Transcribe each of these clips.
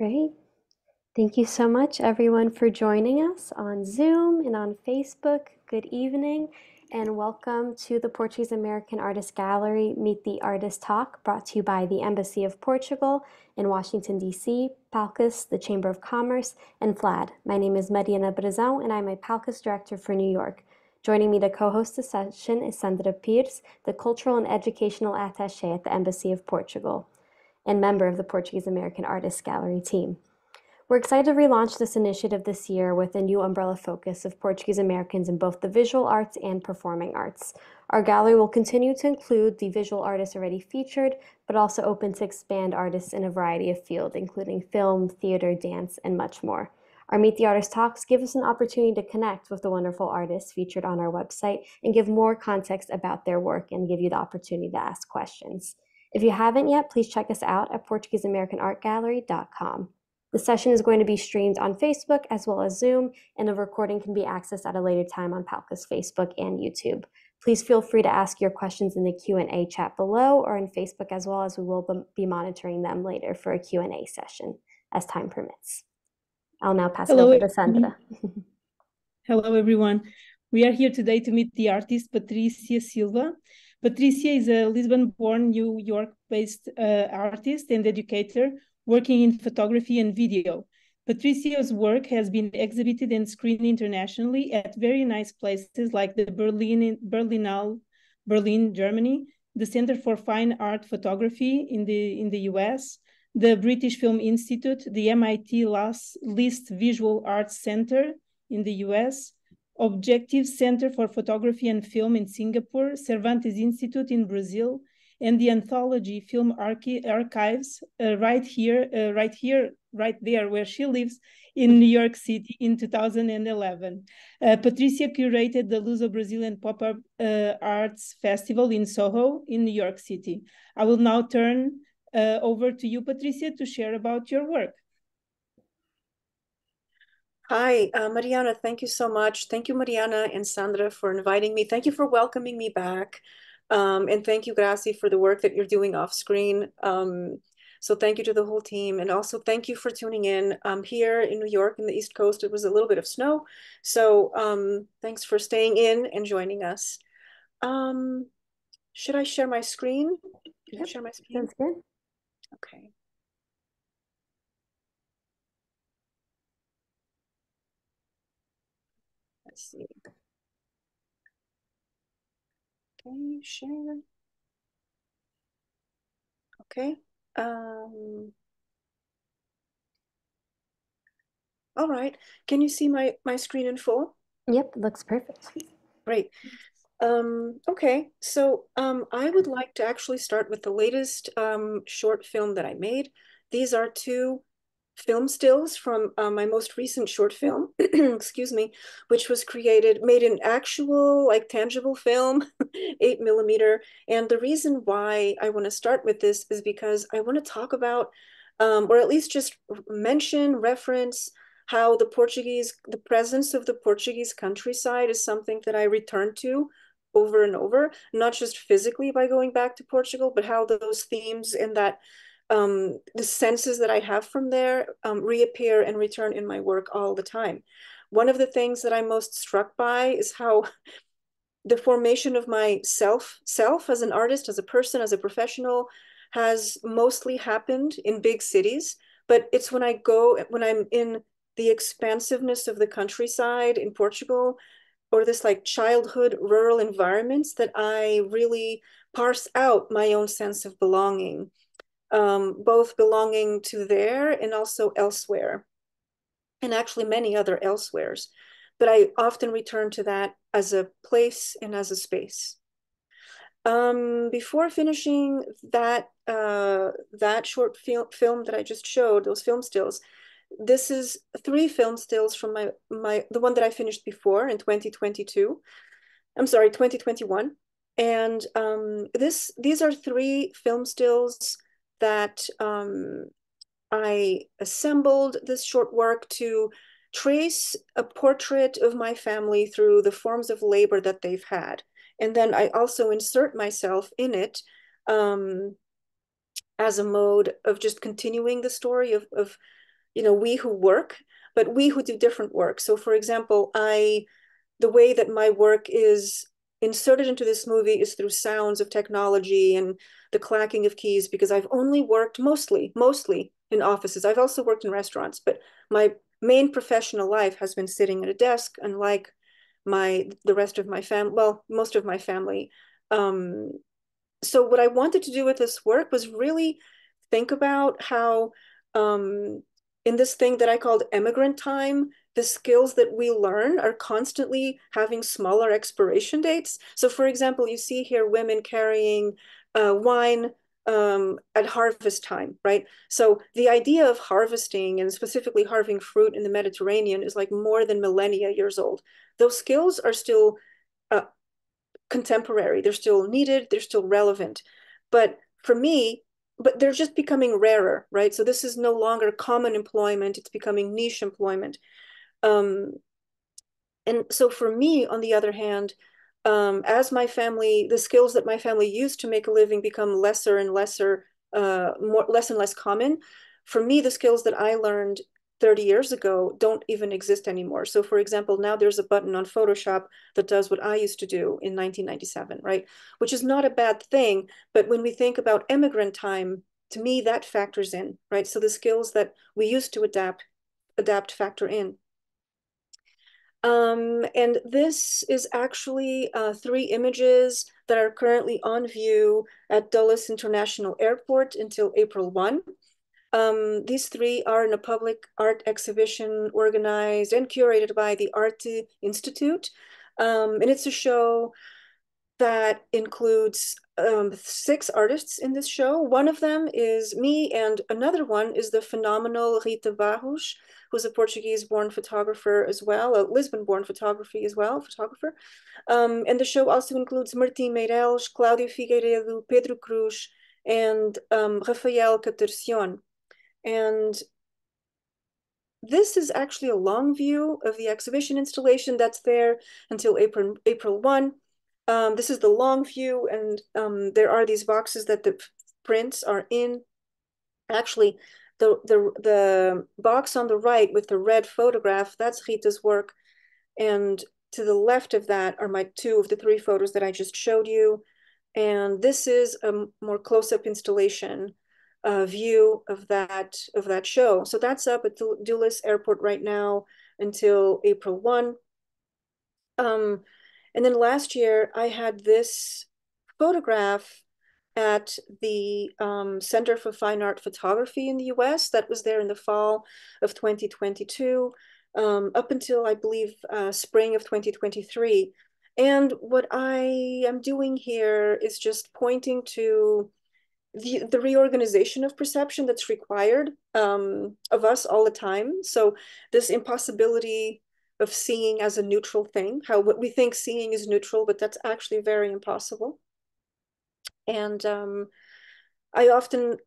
Great. Thank you so much, everyone, for joining us on Zoom and on Facebook. Good evening, and welcome to the Portuguese American Artist Gallery Meet the Artist Talk, brought to you by the Embassy of Portugal in Washington, D.C., Palcus, the Chamber of Commerce, and FLAD. My name is Mariana Brazão, and I'm a Palcus Director for New York. Joining me to co-host the session is Sandra Pires, the Cultural and Educational Attaché at the Embassy of Portugal and member of the Portuguese American Artist Gallery team. We're excited to relaunch this initiative this year with a new umbrella focus of Portuguese Americans in both the visual arts and performing arts. Our gallery will continue to include the visual artists already featured, but also open to expand artists in a variety of fields, including film, theater, dance, and much more. Our Meet the Artist talks give us an opportunity to connect with the wonderful artists featured on our website and give more context about their work and give you the opportunity to ask questions. If you haven't yet, please check us out at PortugueseAmericanArtGallery.com. The session is going to be streamed on Facebook as well as Zoom, and a recording can be accessed at a later time on Palcus Facebook and YouTube. Please feel free to ask your questions in the Q&A chat below or in Facebook as well, as we will be monitoring them later for a Q&A session as time permits. I'll now pass it over to Sandra. Hello, everyone. We are here today to meet the artist Patricia Silva. Patricia is a Lisbon-born, New York-based artist and educator working in photography and video. Patricia's work has been exhibited and screened internationally at very nice places like the Berlin, Germany, the Center for Fine Art Photography in the US, the British Film Institute, the MIT List Visual Arts Center in the US, Objective Center for Photography and Film in Singapore, Cervantes Institute in Brazil, and the Anthology Film Archives right there where she lives in New York City in 2011. Patricia curated the Luso-Brazilian Pop-Up Arts Festival in Soho in New York City. I will now turn over to you, Patricia, to share about your work. Hi, Mariana, thank you so much. Thank you, Mariana and Sandra, for inviting me. Thank you for welcoming me back. And thank you, Gracie, for the work that you're doing off screen. So thank you to the whole team. And also thank you for tuning in. Here in New York, in the East Coast, it was a little bit of snow. So thanks for staying in and joining us. Should I share my screen? Can I share my screen? Sounds good. Okay. Let's see. Okay, share. Okay. All right. Can you see my screen in full? Yep, looks perfect. Great. Okay, so I would like to actually start with the latest short film that I made. These are two film stills from my most recent short film, excuse me, which was made in actual, like tangible film, 8mm. And the reason why I want to start with this is because I want to talk about, or at least just reference how the presence of the Portuguese countryside is something that I return to over and over, not just physically by going back to Portugal, but how those themes and that the senses that I have from there reappear and return in my work all the time. One of the things that I'm most struck by is how the formation of my self as an artist, as a person, as a professional, has mostly happened in big cities. But it's when I'm in the expansiveness of the countryside in Portugal, or this like childhood rural environments, that I really parse out my own sense of belonging. Both belonging to there and also elsewhere, and actually many other elsewheres. But I often return to that as a place and as a space. Before finishing that short film that I just showed, those film stills, this is 3 film stills from the one that I finished before in 2022. I'm sorry, 2021. And these are 3 film stills that I assembled this short work to trace a portrait of my family through the forms of labor that they've had. And then I also insert myself in it as a mode of just continuing the story of we who work, but we who do different work. So for example, the way that my work is inserted into this movie is through sounds of technology and the clacking of keys, because I've only worked mostly in offices. I've also worked in restaurants, but my main professional life has been sitting at a desk, unlike the rest of my family, well, most of my family. So what I wanted to do with this work was really think about how in this thing that I called emigrant time, the skills that we learn are constantly having smaller expiration dates. So for example, you see here women carrying wine at harvest time, right? So the idea of harvesting, and specifically harvesting fruit in the Mediterranean, is like more than millennia years old. Those skills are still uh, contemporary. They're still needed. They're still relevant. But for me, but they're just becoming rarer, right? So this is no longer common employment. It's becoming niche employment. Um, and so for me, on the other hand, as my family, the skills that my family used to make a living become lesser and lesser, less and less common. For me, the skills that I learned 30 years ago don't even exist anymore. So for example, now there's a button on Photoshop that does what I used to do in 1997, right? Which is not a bad thing. But when we think about immigrant time, to me, that factors in, right? So the skills that we used to adapt factor in. And this is actually 3 images that are currently on view at Dulles International Airport until April 1. These 3 are in a public art exhibition organized and curated by the Art Institute. And it's a show that includes 6 artists in this show. One of them is me, and another one is the phenomenal Rita Barros, who's a Portuguese-born photographer as well, a Lisbon-born photography as well, photographer. And the show also includes Martim Meireles, Cláudio Figueiredo, Pedro Cruz, and Rafael Catercion. And this is actually a long view of the exhibition installation that's there until April 1. This is the long view, and there are these boxes that the prints are in. Actually, the box on the right with the red photograph, that's Rita's work. And to the left of that are my 2 of the 3 photos that I just showed you. And this is a more close-up installation view of that show. So that's up at Dulles Airport right now until April 1. And then last year I had this photograph at the Center for Fine Art Photography in the US that was there in the fall of 2022 up until I believe spring of 2023. And what I am doing here is just pointing to the reorganization of perception that's required of us all the time. So this impossibility of seeing as a neutral thing, how what we think seeing is neutral, but that's actually very impossible. And I often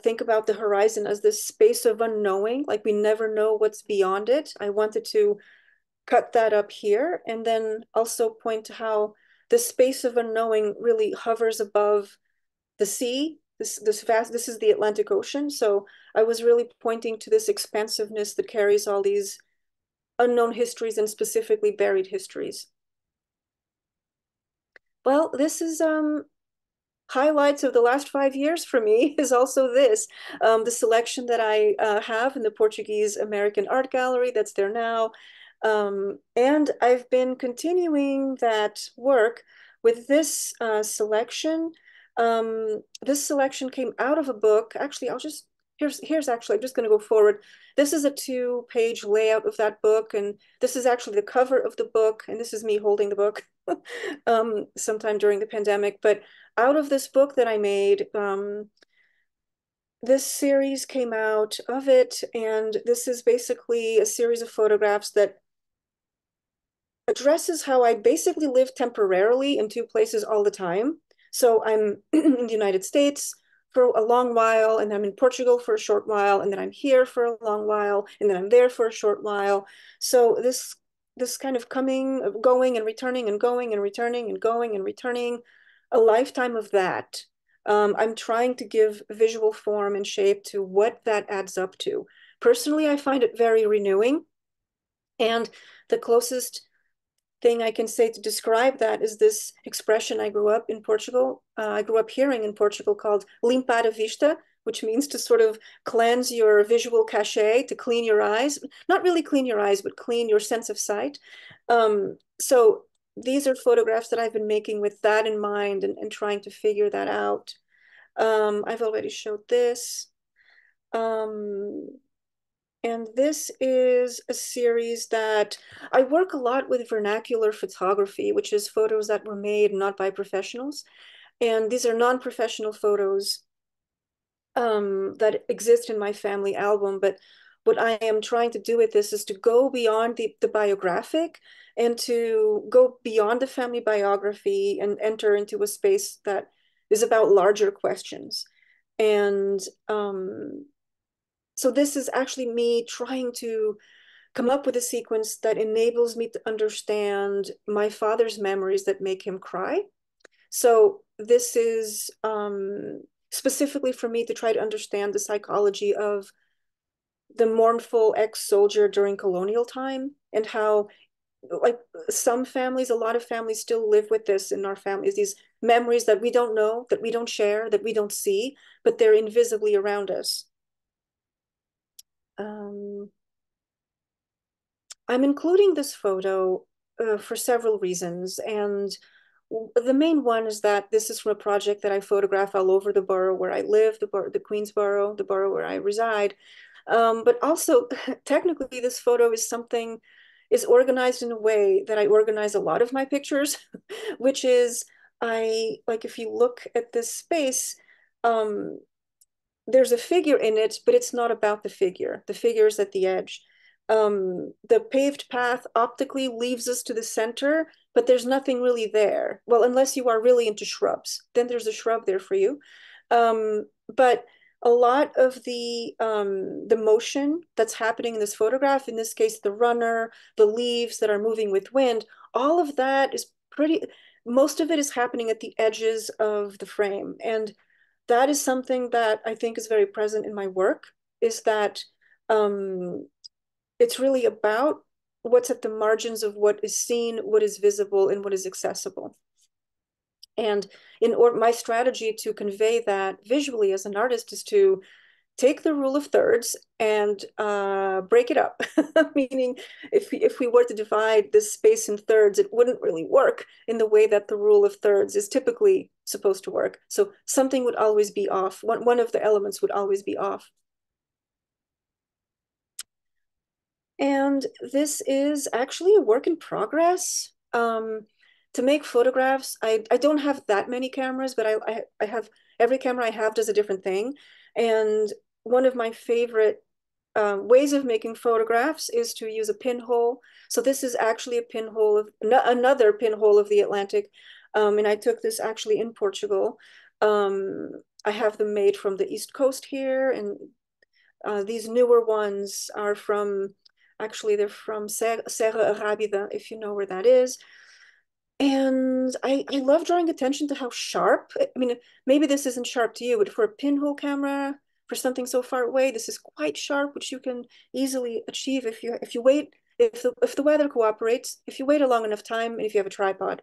think about the horizon as this space of unknowing, like we never know what's beyond it. I wanted to cut that up here and then also point to how the space of unknowing really hovers above the sea. This is the Atlantic Ocean. So I was really pointing to this expansiveness that carries all these unknown histories and specifically buried histories. Well, this is highlights of the last 5 years for me is also this, the selection that I have in the Portuguese American Art Gallery that's there now. And I've been continuing that work with this selection. This selection came out of a book. Actually, here's actually, I'm just going to go forward. This is a 2-page layout of that book, and this is actually the cover of the book, and this is me holding the book sometime during the pandemic. But out of this book that I made, this series came out of it, and this is basically a series of photographs that addresses how I basically live temporarily in 2 places all the time. So I'm in the United States for a long while, and I'm in Portugal for a short while, and then I'm here for a long while, and then I'm there for a short while. So this kind of coming, going and returning and going and returning and going and returning, a lifetime of that. I'm trying to give visual form and shape to what that adds up to. personally, I find it very renewing. And the closest thing I can say to describe that is this expression I grew up in Portugal. I grew up hearing in Portugal called limpar a vista, which means to sort of cleanse your visual cachet, to clean your eyes. Not really clean your eyes, but clean your sense of sight. So these are photographs that I've been making with that in mind and trying to figure that out. I've already showed this. And this is a series that I work a lot with vernacular photography, which is photos that were made not by professionals. And these are non-professional photos that exist in my family album. But what I am trying to do with this is to go beyond the biographic and to go beyond the family biography and enter into a space that is about larger questions. And so this is actually me trying to come up with a sequence that enables me to understand my father's memories that make him cry. So this is specifically for me to try to understand the psychology of the mournful ex-soldier during colonial time and how, like, some families, a lot of families still live with this in our families, these memories that we don't know, that we don't share, that we don't see, but they're invisibly around us. I'm including this photo for several reasons. And the main one is that this is from a project that I photograph all over the borough where I live, the Queensborough, the borough where I reside. But also, technically, this photo is organized in a way that I organize a lot of my pictures, which is, like, if you look at this space, there's a figure in it, but it's not about the figure. The figure is at the edge. The paved path optically leaves us to the center, but there's nothing really there. Well, unless you are really into shrubs, then there's a shrub there for you. But a lot of the motion that's happening in this photograph, in this case, the runner, the leaves that are moving with wind, all of that is most of it is happening at the edges of the frame. And that is something that I think is very present in my work, is that it's really about what's at the margins of what is seen, what is visible, and what is accessible. And my strategy to convey that visually as an artist is to take the rule of thirds and break it up. Meaning, if we were to divide this space in thirds, it wouldn't really work in the way that the rule of thirds is typically supposed to work. So something would always be off. One of the elements would always be off. And this is actually a work in progress. To make photographs, I don't have that many cameras, but I have, every camera I have does a different thing. And one of my favorite ways of making photographs is to use a pinhole. So this is actually a pinhole of another pinhole of the Atlantic. And I took this actually in Portugal. I have them made from the East Coast here, and these newer ones are from, actually they're from Serra Arrábida, if you know where that is. And I love drawing attention to how sharp, I mean, maybe this isn't sharp to you, but for a pinhole camera, for something so far away, this is quite sharp, which you can easily achieve if you wait, if the weather cooperates, if you wait a long enough time, and if you have a tripod.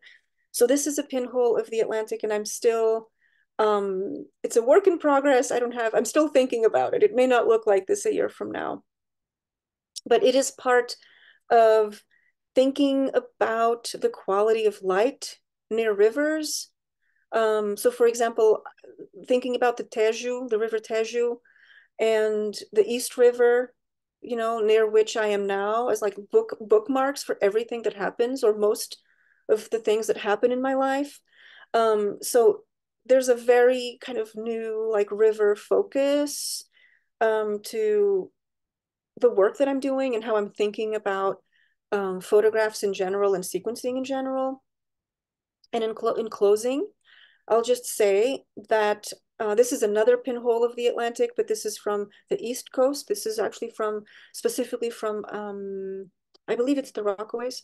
So this is a pinhole of the Atlantic, and I'm still, it's a work in progress. I'm still thinking about it. It may not look like this a year from now, but it is part of thinking about the quality of light near rivers. So for example, thinking about the Tejo, the river Tejo, and the East River, near which I am now, as like bookmarks for everything that happens, or most of the things that happen in my life. So there's a very kind of new, like, river focus to the work that I'm doing and how I'm thinking about photographs in general and sequencing in general. And in closing, I'll just say that this is another pinhole of the Atlantic, but this is from the East Coast. This is actually specifically from, I believe it's the Rockaways.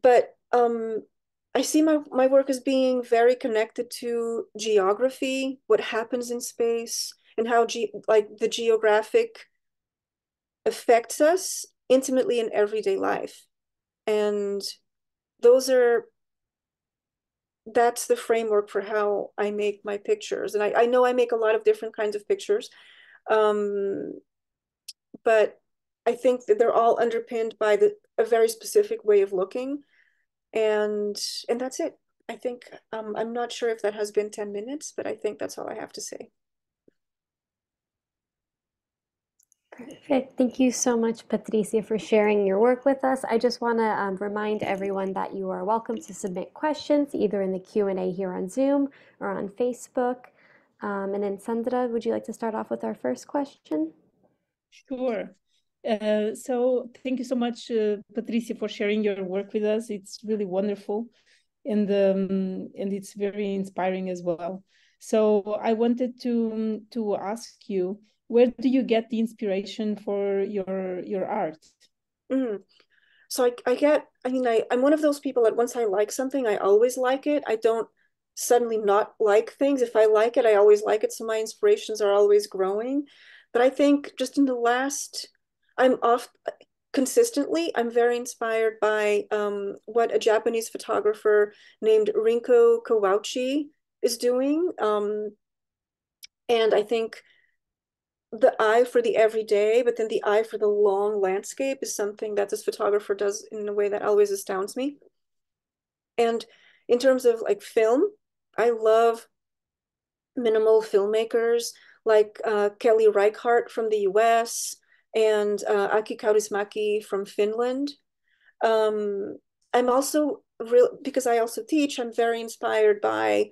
But I see my work as being very connected to geography, what happens in space, and how like the geographic affects us intimately in everyday life. And those are that's the framework for how I make my pictures. And I know I make a lot of different kinds of pictures, um, but I think that they're all underpinned by a very specific way of looking, and that's it. I think I'm not sure if that has been 10 minutes, but I think that's all I have to say. Perfect. Thank you so much, Patricia, for sharing your work with us. I just want to remind everyone that you are welcome to submit questions either in the Q&A here on Zoom or on Facebook. And then Sandra, would you like to start off with our first question? Sure. So thank you so much, Patricia, for sharing your work with us. It's really wonderful, and it's very inspiring as well. So I wanted to ask you, where do you get the inspiration for your art? Mm. So I mean, I'm one of those people that once I like something, I always like it. I don't suddenly not like things. If I like it, I always like it. So my inspirations are always growing. But I think just in the last, I'm off consistently, I'm very inspired by what a Japanese photographer named Rinko Kawauchi is doing. And I think the eye for the everyday, but then the eye for the long landscape is something that this photographer does in a way that always astounds me. And in terms of like film, I love minimal filmmakers like Kelly Reichardt from the US and Aki Kaurismäki from Finland. Um, I'm also real because I also teach, I'm very inspired by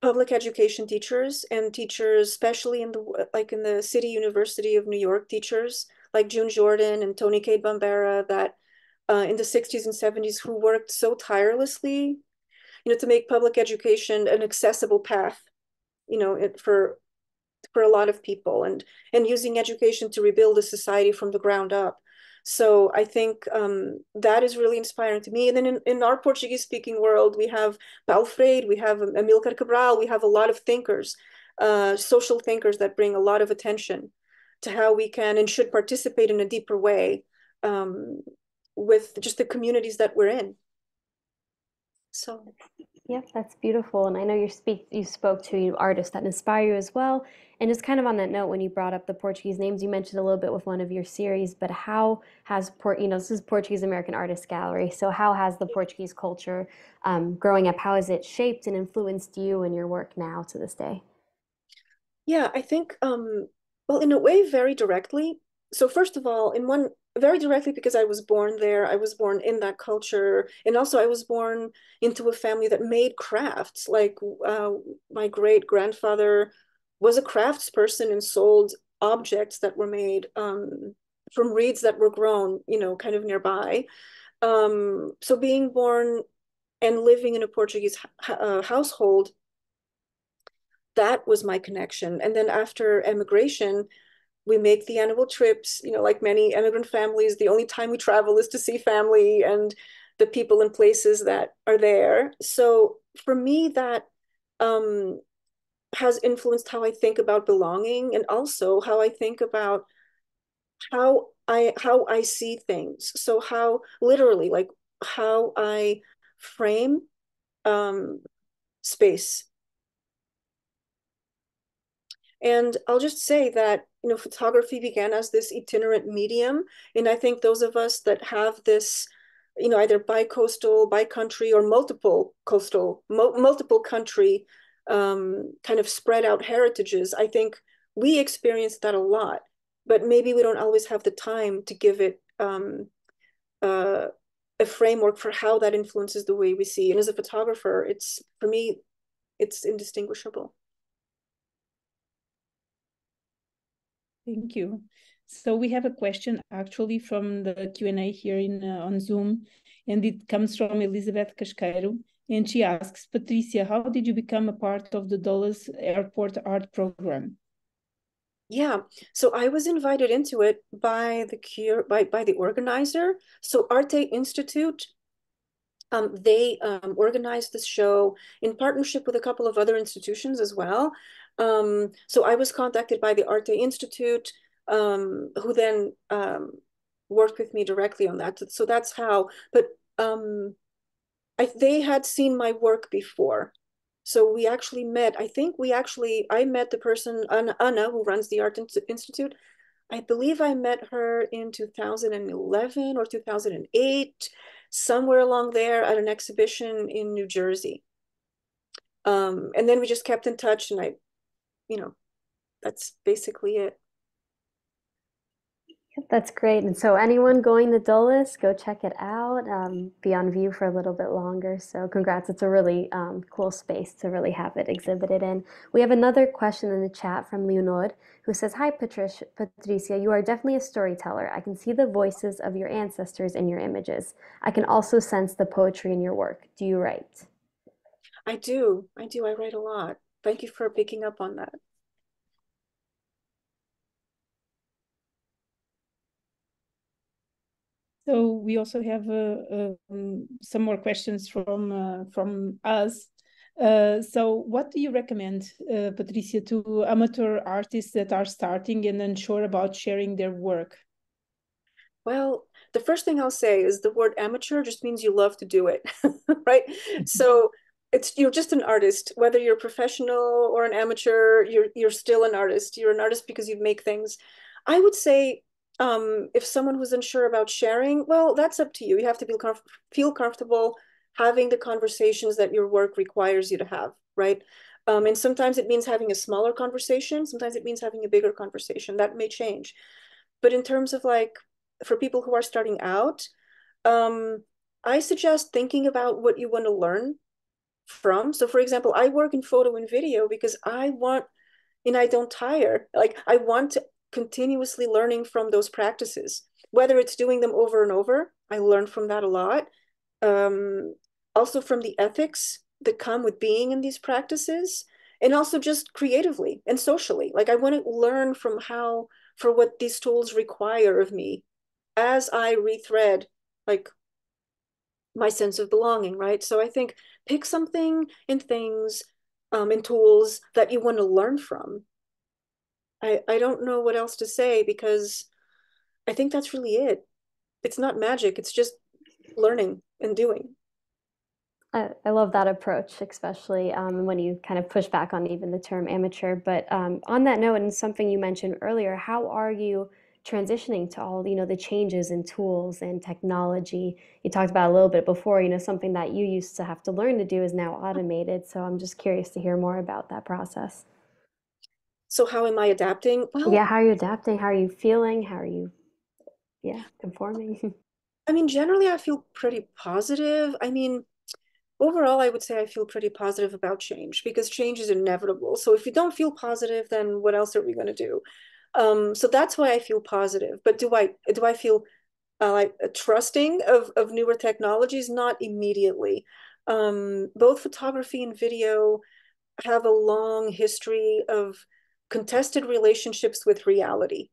public education teachers and teachers, especially in the City University of New York teachers like June Jordan and Tony Cade Bambera that in the 60s and 70s who worked so tirelessly, to make public education an accessible path, for a lot of people and using education to rebuild a society from the ground up. So I think that is really inspiring to me. And then in our Portuguese speaking world, we have Paulo Freire, we have Amilcar Cabral, we have a lot of thinkers, social thinkers that bring a lot of attention to how we can and should participate in a deeper way with just the communities that we're in. So Yep, that's beautiful. And I know you spoke to artists that inspire you as well. And just kind of on that note, when you brought up the Portuguese names, you mentioned a little bit with one of your series, but how has this is Portuguese American Artist Gallery. So how has the Portuguese culture growing up, how has it shaped and influenced you and your work now to this day? yeah, I think well, in a way, very directly. So first of all, very directly because I was born there. I was born in that culture, and also I was born into a family that made crafts. Like my great grandfather was a craftsperson and sold objects that were made from reeds that were grown, kind of nearby. So being born and living in a Portuguese household, that was my connection. And then after emigration, we make the annual trips, like many immigrant families, the only time we travel is to see family and the people and places that are there. So for me, that um, has influenced how I think about belonging and also how I think about how I see things. So how literally, like how I frame um, space. And I'll just say that, photography began as this itinerant medium. And I think those of us that have this, either bi-coastal, bi-country, or multiple coastal, multiple country kind of spread out heritages, I think we experience that a lot. But maybe we don't always have the time to give it uh, a framework for how that influences the way we see. And as a photographer, for me, it's indistinguishable. Thank you. So we have a question actually from the Q&A here on Zoom, and it comes from Elizabeth Casqueiro, and she asks, Patricia, how did you become a part of the Dulles Airport Art Program? Yeah, so I was invited into it by the organizer. So Arte Institute, they organized this show in partnership with a couple of other institutions as well. So I was contacted by the Arte Institute. who then worked with me directly on that. So that's how, but they had seen my work before. So we actually met. I met the person, Anna, who runs the Art Institute. I believe I met her in 2011 or 2008, somewhere along there at an exhibition in New Jersey. And then we just kept in touch, and that's basically it. That's great. And so anyone going to Dulles, go check it out. Be on view for a little bit longer. So congrats. It's a really cool space to really have it exhibited in. We have another question in the chat from Leonor, who says, "Hi, Patricia. You are definitely a storyteller. I can see the voices of your ancestors in your images. I can also sense the poetry in your work. Do you write?" I do. I write a lot. Thank you for picking up on that. So we also have some more questions from us. So what do you recommend, Patricia, to amateur artists that are starting and unsure about sharing their work? Well, the first thing I'll say is the word amateur just means you love to do it, right? So you're just an artist, whether you're a professional or an amateur, you're still an artist. You're an artist because you make things. I would say if someone who's unsure about sharing, well, that's up to you. You have to feel comfortable having the conversations that your work requires you to have, right? And sometimes it means having a smaller conversation. Sometimes it means having a bigger conversation. That may change. But in terms of like, for people who are starting out, I suggest thinking about what you want to learn from. So for example, I work in photo and video because and I don't tire. Like I want to continuously learning from those practices, whether it's doing them over and over. I learn from that a lot. Um, Also from the ethics that come with being in these practices, and also just creatively and socially. Like I want to learn for what these tools require of me as I rethread like my sense of belonging, right? So I think pick something and things and tools that you want to learn from. I don't know what else to say because I think that's really it. It's not magic, it's just learning and doing. I love that approach, especially when you kind of push back on even the term amateur. But on that note, and something you mentioned earlier, how are you transitioning to all, the changes in tools and technology? You talked about a little bit before, something that you used to have to learn to do is now automated. So I'm just curious to hear more about that process. So how am I adapting? Well, Yeah, how are you adapting? How are you feeling? How are you, yeah, conforming? I mean, generally I feel pretty positive. I mean, overall, I would say I feel pretty positive about change because change is inevitable. So if you don't feel positive, then what else are we going to do? So that's why I feel positive. But do I feel like trusting of newer technologies? Not immediately. Both photography and video have a long history of contested relationships with reality,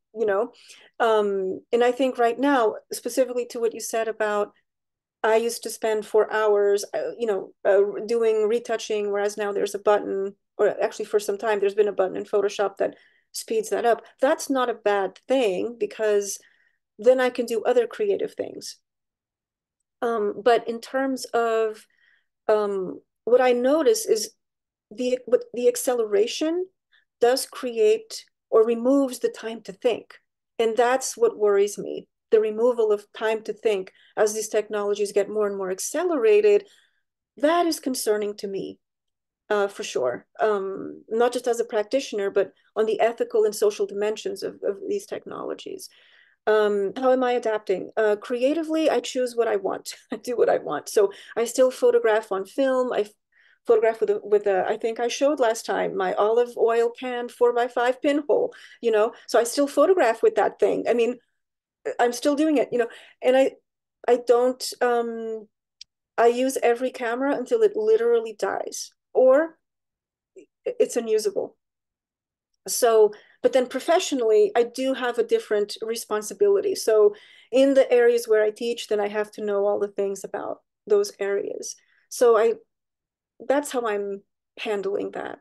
and I think right now, specifically to what you said about I used to spend 4 hours, doing retouching, whereas now there's a button, or actually for some time there's been a button in Photoshop that speeds that up. That's not a bad thing because then I can do other creative things. But in terms of what I notice is the acceleration does create or removes the time to think. And that's what worries me. The removal of time to think as these technologies get more and more accelerated, that is concerning to me, for sure. Not just as a practitioner, but on the ethical and social dimensions of these technologies. How am I adapting? Creatively, I choose what I want. I do what I want. So I still photograph on film. I photograph with a I think I showed last time my olive oil can 4x5 pinhole. So I still photograph with that thing. I mean, I'm still doing it. And I don't I use every camera until it literally dies or it's unusable. So, but then professionally, I do have a different responsibility. So in the areas where I teach, then I have to know all the things about those areas. So that's how I'm handling that.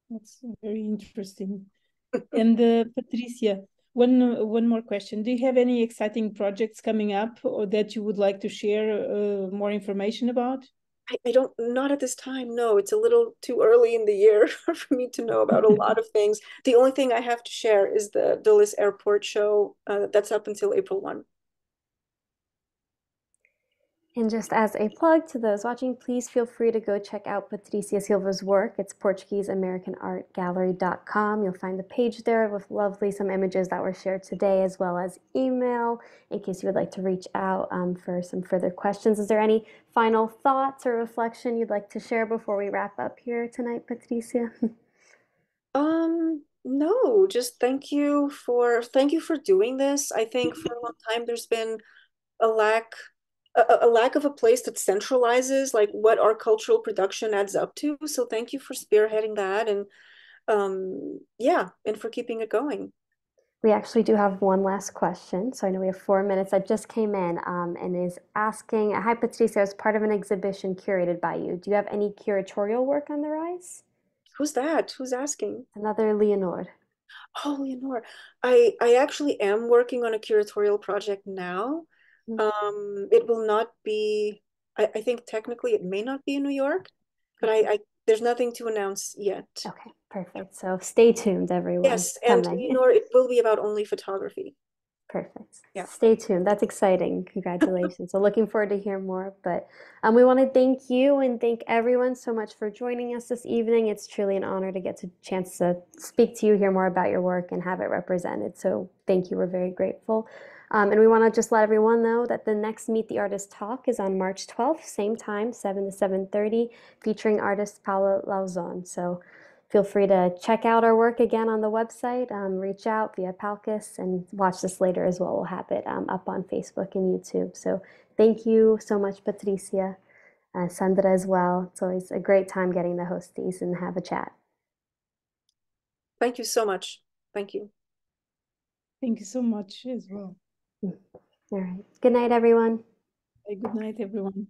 That's very interesting. And Patricia, one more question. Do you have any exciting projects coming up or that you would like to share more information about? I don't, not at this time. No, it's a little too early in the year for me to know about a lot of things. The only thing I have to share is the Dulles Airport show that's up until April 1. And just as a plug to those watching, please feel free to go check out Patricia Silva's work. It's PortugueseAmericanArtGallery.com. You'll find the page there with some images that were shared today, as well as email in case you would like to reach out for some further questions. Is there any final thoughts or reflection you'd like to share before we wrap up here tonight, Patricia? No, just thank you for doing this. I think for a long time there's been a lack a lack of a place that centralizes like what our cultural production adds up to. So thank you for spearheading that and yeah, and for keeping it going. We actually do have one last question. So I know we have 4 minutes that just came in and is asking, hi Patricia, as part of an exhibition curated by you, do you have any curatorial work on the rise? Who's that? Who's asking? Another Leonore. Oh, Leonore. I actually am working on a curatorial project now. It will not be, I think technically it may not be in New York, but I there's nothing to announce yet. Okay, perfect. So stay tuned, everyone. Yes, and Coming. Leonore, it will be about only photography. Perfect. Yeah. Stay tuned. That's exciting. Congratulations. So looking forward to hear more. But we want to thank you and thank everyone so much for joining us this evening. It's truly an honor to get a chance to speak to you, hear more about your work, and have it represented. So thank you. We're very grateful. And we want to just let everyone know that the next Meet the Artist talk is on March 12th, same time, 7 to 7:30, featuring artist Paula Lauzon. So feel free to check out our work again on the website, reach out via Palcus, and watch this later as well. We'll have it up on Facebook and YouTube. So thank you so much, Patricia, Sandra as well. It's always a great time getting to host these and have a chat. Thank you so much. Thank you. Thank you so much as well. All right. Good night, everyone. Good night, everyone.